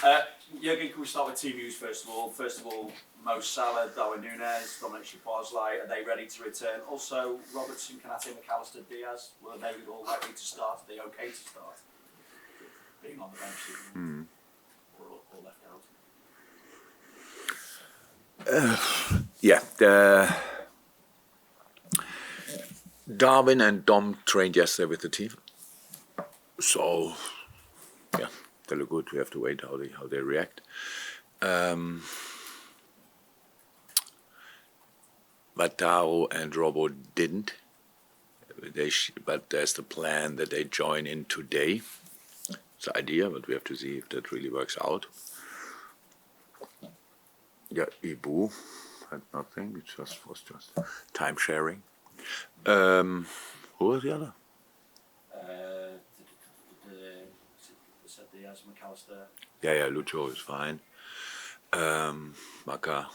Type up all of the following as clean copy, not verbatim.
Jurgen, can we start with team news first of all? First of all, Mo Salah, Darwin NUNEZ, Dominic Szoboszlai, are they ready to return? Also, Robertson, Kanate, McAllister, Diaz, were they all likely to start? Are they okay to start? Being on the bench, or left out? Yeah, Darwin and Dom trained yesterday with the team, so yeah, they look good. We have to wait how they react. But Tao and Robo didn't. But there's the plan that they join in today. It's the idea, but we have to see if that really works out. Yeah, Ibu had nothing. It was just time sharing. Who was the other? Diaz, McAllister. Yeah, Lucho is fine. Maka,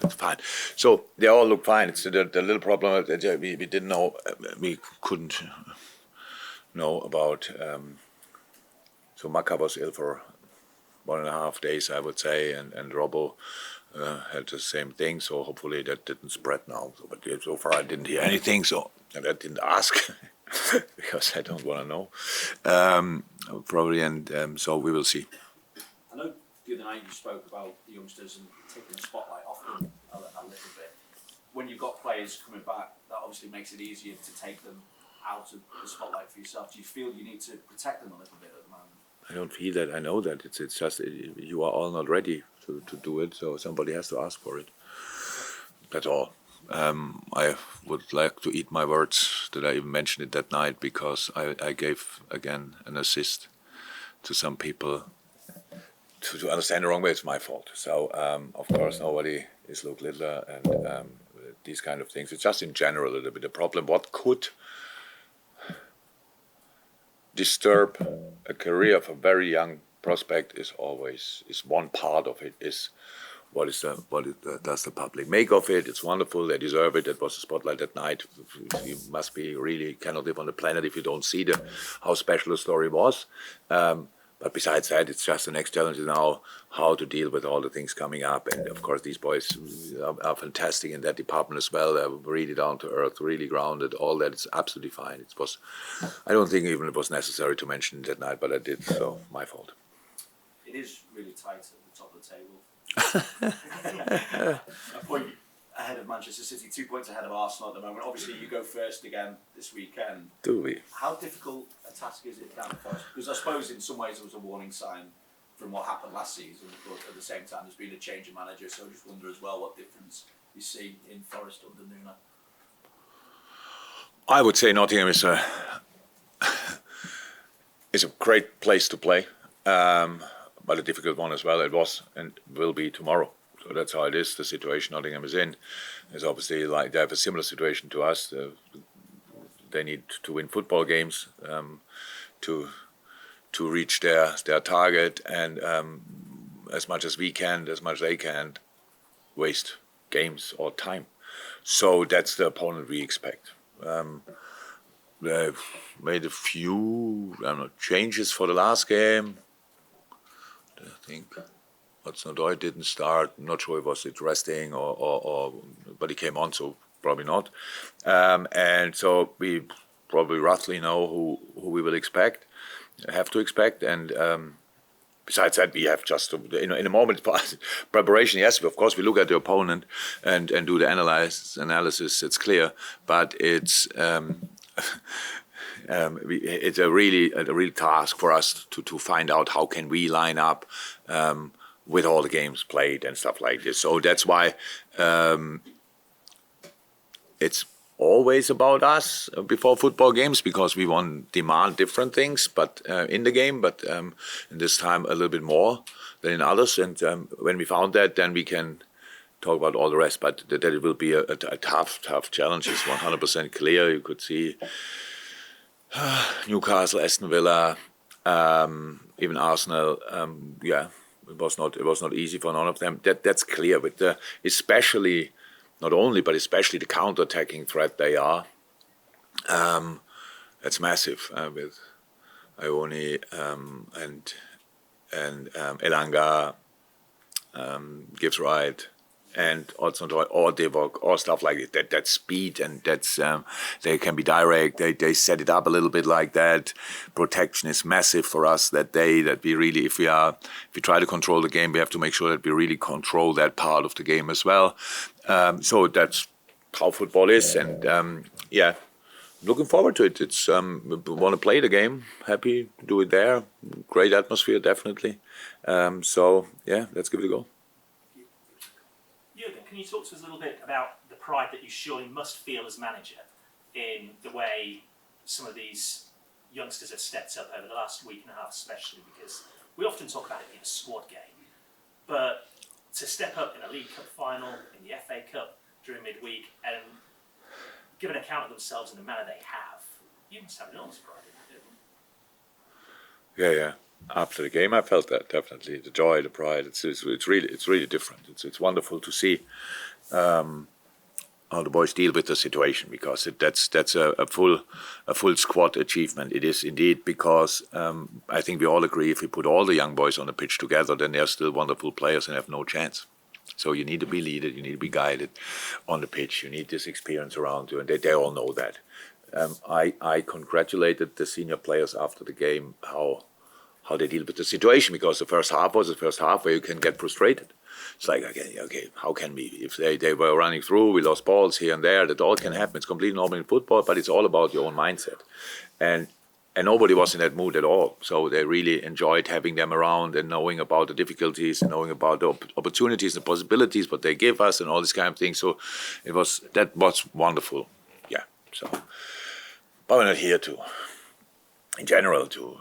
it's fine. So they all look fine. It's the little problem that we didn't know, we couldn't know about. So Maka was ill for 1.5 days, I would say, and Robbo had the same thing. So hopefully that didn't spread now. But so far I didn't hear anything, and I didn't ask because I don't want to know. Probably, and so we will see. I know the other night you spoke about the youngsters and taking the spotlight off them a little bit. When you've got players coming back, that obviously makes it easier to take them out of the spotlight for yourself. Do you feel you need to protect them a little bit at the moment? I don't feel that. I know that. It's just you are all not ready to do it, so somebody has to ask for it. That's all. I would like to eat my words that I even mentioned it that night, because I gave, again, an assist to some people to understand the wrong way. It's my fault. So, of course, nobody is Luke Littler and these kind of things. It's just in general a little bit a problem. What could disturb a career of a very young prospect is one part of it is what does the public make of it? It's wonderful, they deserve it. That was the spotlight that night. You must be really cannot live on the planet if you don't see how special the story was. But besides that, it's just the next challenge is now how to deal with all the things coming up. And of course, these boys are fantastic in that department as well. They're really down to earth, really grounded. All that is absolutely fine. I don't think even it was necessary to mention it that night, but I did. So my fault. It is really tight at the top of the table. A point ahead of Manchester City, 2 points ahead of Arsenal at the moment. Obviously, you go first again this weekend. Do we? How difficult a task is it down the Forest? Because I suppose in some ways it was a warning sign from what happened last season, but at the same time there's been a change of manager, so I just wonder as well what difference you see in Forest under NUNEZ. I would say Nottingham is a great place to play, but a difficult one as well. It was and will be tomorrow. So that's how it is. The situation Nottingham is in is obviously like they have a similar situation to us. They need to win football games to reach their target, and as much as we can, as much as they can, waste games or time. So that's the opponent we expect. They've made a few changes for the last game. I think Hudson-Odoi didn't start. I'm not sure if it was resting or but he came on, so probably not. And so we probably roughly know who we will have to expect. And besides that, we have just in a moment preparation. Yes, of course, we look at the opponent and do the analysis. It's clear, but it's it's a real task for us to find out how can we line up with all the games played and stuff like this. So that's why it's always about us before football games, because we want to demand different things, but in the game, but in this time a little bit more than in others. And when we found that, then we can talk about all the rest. But that it will be a tough challenge is 100% clear. You could see Newcastle, Aston Villa, even Arsenal. It was not easy for none of them. That's clear. With especially, not only but especially the counter-attacking threat they are. That's massive with Ione Elanga gives right, and also or Divock or stuff like that. That speed and that's they can be direct. They set it up a little bit like that. Protection is massive for us that day. That we really, if we try to control the game, we have to make sure that we really control that part of the game as well. So that's how football is, and yeah. Looking forward to it. It's we want to play the game. Happy to do it there. Great atmosphere, definitely. So yeah, let's give it a go. Jurgen, can you talk to us a little bit about the pride that you surely must feel as manager in the way some of these youngsters have stepped up over the last week and a half, especially because we often talk about it being a squad game, but to step up in a League Cup final, in the FA Cup during midweek, and give an account of themselves in the manner they have, you must have enormous pride in it. Yeah. After the game, I felt that definitely the joy, the pride. It's really different. It's wonderful to see how the boys deal with the situation, because that's a full squad achievement. It is indeed, because I think we all agree if we put all the young boys on the pitch together, then they're still wonderful players and have no chance. So you need to be led, you need to be guided on the pitch. You need this experience around you, and they all know that. I congratulated the senior players after the game how they deal with the situation, because the first half was the first half where you can get frustrated. It's like, okay, how can we? If they were running through, we lost balls here and there, that all can happen. It's completely normal in football, but it's all about your own mindset. And nobody was in that mood at all. So they really enjoyed having them around and knowing about the difficulties and knowing about the opportunities and possibilities, what they give us and all this kind of thing. So that was wonderful. Yeah. So, but we're not here in general to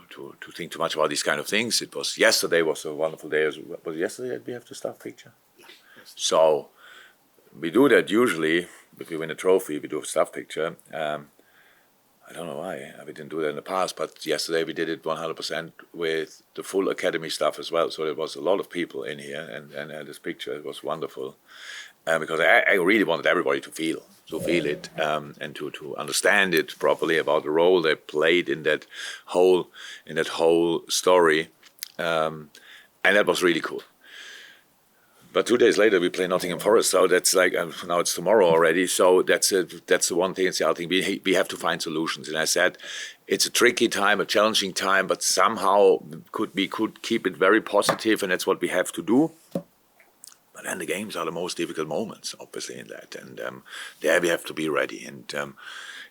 think too much about these kind of things. Yesterday was a wonderful day. Was it yesterday that we have the staff picture? Yeah. So we do that usually. If we win a trophy, we do a staff picture. I don't know why we didn't do that in the past, but yesterday we did it 100% with the full academy staff as well. So there was a lot of people in here, and this picture, it was wonderful, because I really wanted everybody to feel it, and to understand it properly about the role they played in that whole story, and that was really cool. But 2 days later we play Nottingham Forest, so that's like now it's tomorrow already. So that's the one thing. It's the other thing. We have to find solutions. And I said it's a tricky time, a challenging time, but somehow we could keep it very positive, and that's what we have to do. But then the games are the most difficult moments, obviously, in that, and there we have to be ready. And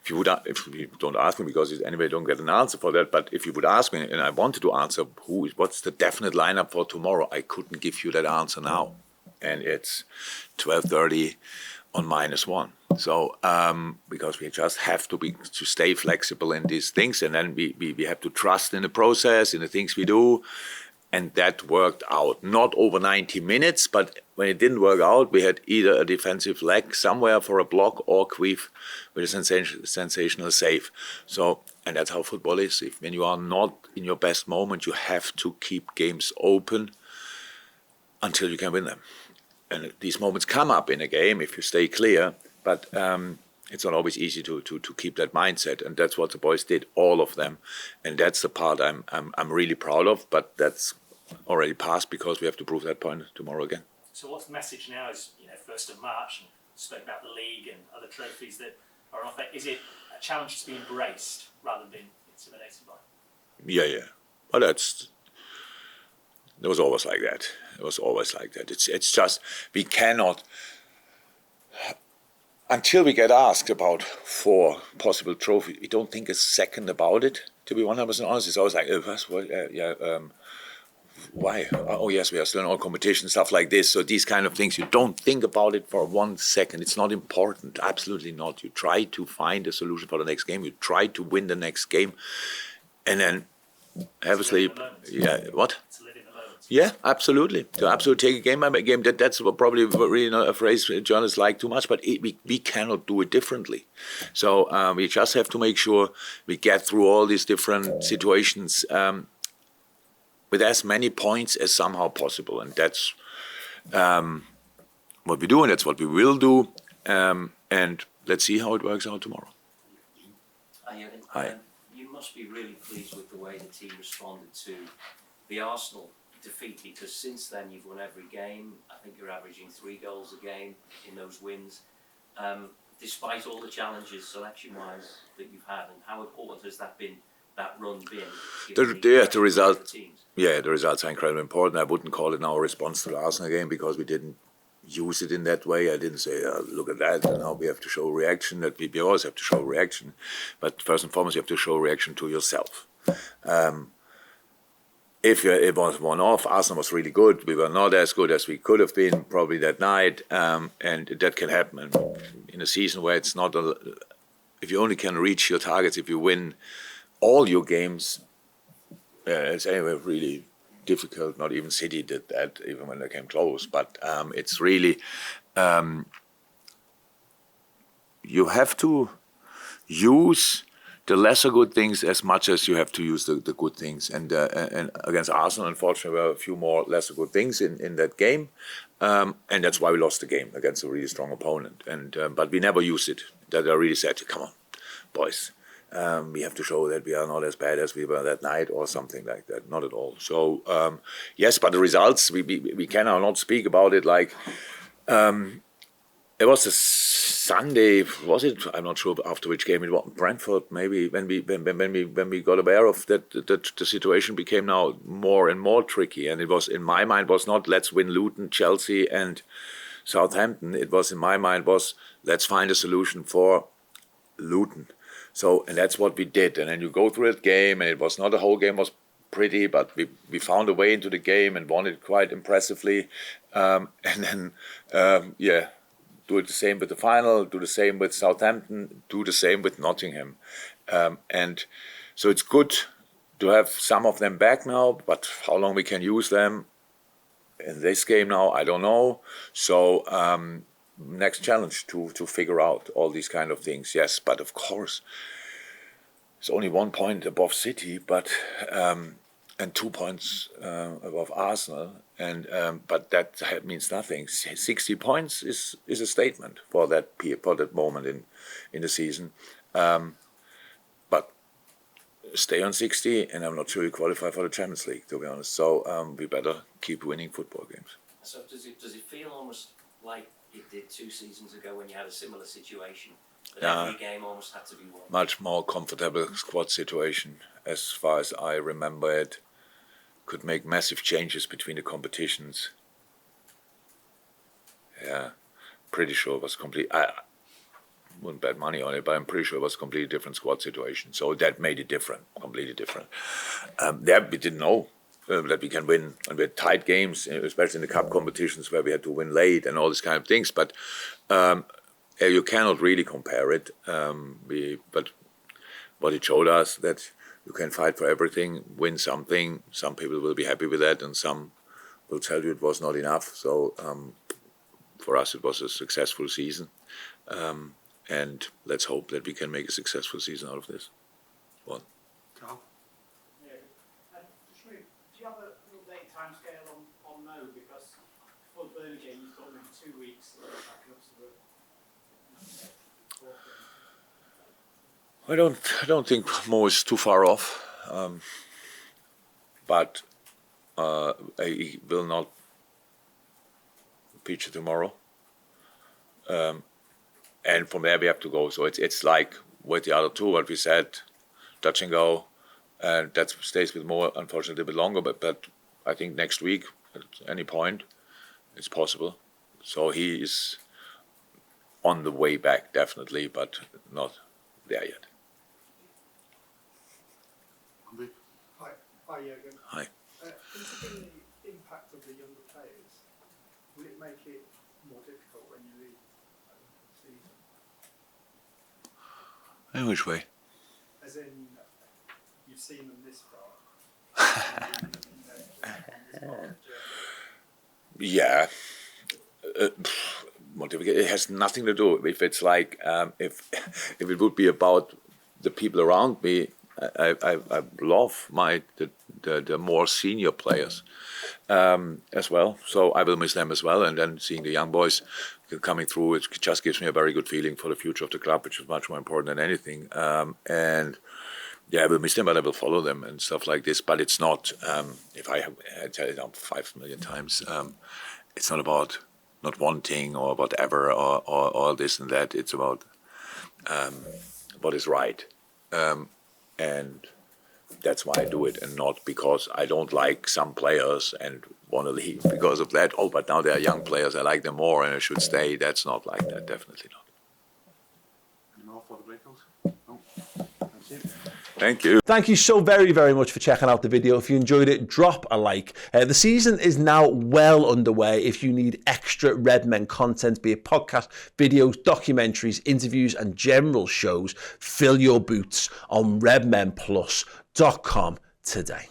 if you don't ask me, because anyway, I don't get an answer for that. But if you would ask me, and I wanted to answer what's the definite lineup for tomorrow, I couldn't give you that answer now. And it's 12:30 on -1. So because we just have to stay flexible in these things, and then we have to trust in the process, in the things we do, and that worked out. Not over 90 minutes, but when it didn't work out, we had either a defensive leg somewhere for a block or Queef with a sensational save. So, and that's how football is. When you are not in your best moment, you have to keep games open until you can win them. And these moments come up in a game if you stay clear, but it's not always easy to keep that mindset, and that's what the boys did, all of them, and that's the part I'm really proud of. But that's already passed, because we have to prove that point tomorrow again. So what's the message now? Is 1st of March, and spoke about the league and other trophies that are on offer. Is it a challenge to be embraced rather than being intimidated by? Yeah. Well, it was always like that. It's just we cannot, until we get asked about 4 possible trophies, we don't think a second about it. To be 100% honest, it's always like, why? Oh yes, we are still in all competition, stuff like this. So these kind of things, you don't think about it for 1 second. It's not important, absolutely not. You try to find a solution for the next game. You try to win the next game, and then have a sleep. Yeah, what? Yeah, absolutely. To absolutely take a game by game. That's probably really not a phrase journalists like too much, but we cannot do it differently. So we just have to make sure we get through all these different situations with as many points as somehow possible. And that's what we do, and that's what we will do. And let's see how it works out tomorrow. Hi. You must be really pleased with the way the team responded to the Arsenal defeat, because since then you've won every game. I think you're averaging 3 goals a game in those wins. Despite all the challenges selection-wise that you've had, and how important has that run been? The result. Yeah, the results are incredibly important. I wouldn't call it now a response to the Arsenal game because we didn't use it in that way. I didn't say, look at that, and now we have to show reaction. That we always have to show reaction. But first and foremost, you have to show reaction to yourself. If it was one-off, Arsenal was really good. We were not as good as we could have been probably that night, and that can happen in a season where it's not. If you only can reach your targets, if you win all your games, it's anyway really difficult. Not even City did that, even when they came close. But it's really you have to use the lesser good things as much as you have to use the good things. And against Arsenal, unfortunately, there were a few more lesser good things in that game. And that's why we lost the game against a really strong opponent. But we never used it. That I really said, come on, boys. We have to show that we are not as bad as we were that night or something like that. Not at all. So, yes, but the results, we cannot not speak about it like... it was a Sunday, was it? I'm not sure after which game it was. Brentford, maybe when we got aware of that the situation became now more and more tricky. And it was, in my mind, was not let's win Luton, Chelsea, and Southampton. It was, in my mind, was let's find a solution for Luton. So, and that's what we did. And then you go through that game, and it was not the whole game was pretty, but we found a way into the game and won it quite impressively. And then, do it the same with the final, do the same with Southampton, do the same with Nottingham. And so it's good to have some of them back now, but how long we can use them in this game now, I don't know. So next challenge to figure out all these kind of things. Yes, but of course, it's only 1 point above City, but and 2 points above Arsenal. But that means nothing. 60 points is a statement for that moment in the season. But stay on 60, and I'm not sure you qualify for the Champions League, to be honest. So we better keep winning football games. So does it feel almost like it did 2 seasons ago when you had a similar situation? That every game almost had to be won? Much more comfortable squad situation, as far as I remember it. Could make massive changes between the competitions. Yeah, pretty sure it was complete. I wouldn't bet money on it, but I'm pretty sure it was a completely different squad situation. So that made it different, completely different. There we didn't know that we can win, and we had tight games, especially in the cup competitions where we had to win late and all these kind of things. But you cannot really compare it. But what it showed us that you can fight for everything, win something. Some people will be happy with that, and some will tell you it was not enough. So for us, it was a successful season. And let's hope that we can make a successful season out of this one. Carl? Yeah. Do you have an update timescale on Mo? Because for the Burnley game, you've got maybe 2 weeks to get back up to the fourth game. I don't think Mo is too far off, but he will not feature tomorrow. And from there we have to go. So it's like with the other two, what we said, touch and go, and that stays with Mo, unfortunately, a bit longer. But I think next week, at any point, it's possible. So he is on the way back, definitely, but not there yet. Hi, Jurgen. Hi. Considering the impact of the younger players, will it make it more difficult when you leave the season? In which way? As in, you've seen them this far. Yeah. It has nothing to do. If it's like if it would be about the people around me, I love the more senior players as well. So I will miss them as well. And then seeing the young boys coming through, it just gives me a very good feeling for the future of the club, which is much more important than anything. And Yeah, but Mr. I will follow them and stuff like this. But it's not. If I tell it 5 million times, it's not about not wanting or whatever or this and that. It's about what is right, and that's why I do it, and not because I don't like some players and want to leave because of that. Oh, but now they are young players. I like them more, and I should stay. That's not like that. Definitely not. Any more for the breakouts? No. That's it. Thank you. Thank you so very, very much for checking out the video. If you enjoyed it, drop a like. The season is now well underway. If you need extra Redmen content, be it podcast, videos, documentaries, interviews, and general shows, fill your boots on redmenplus.com today.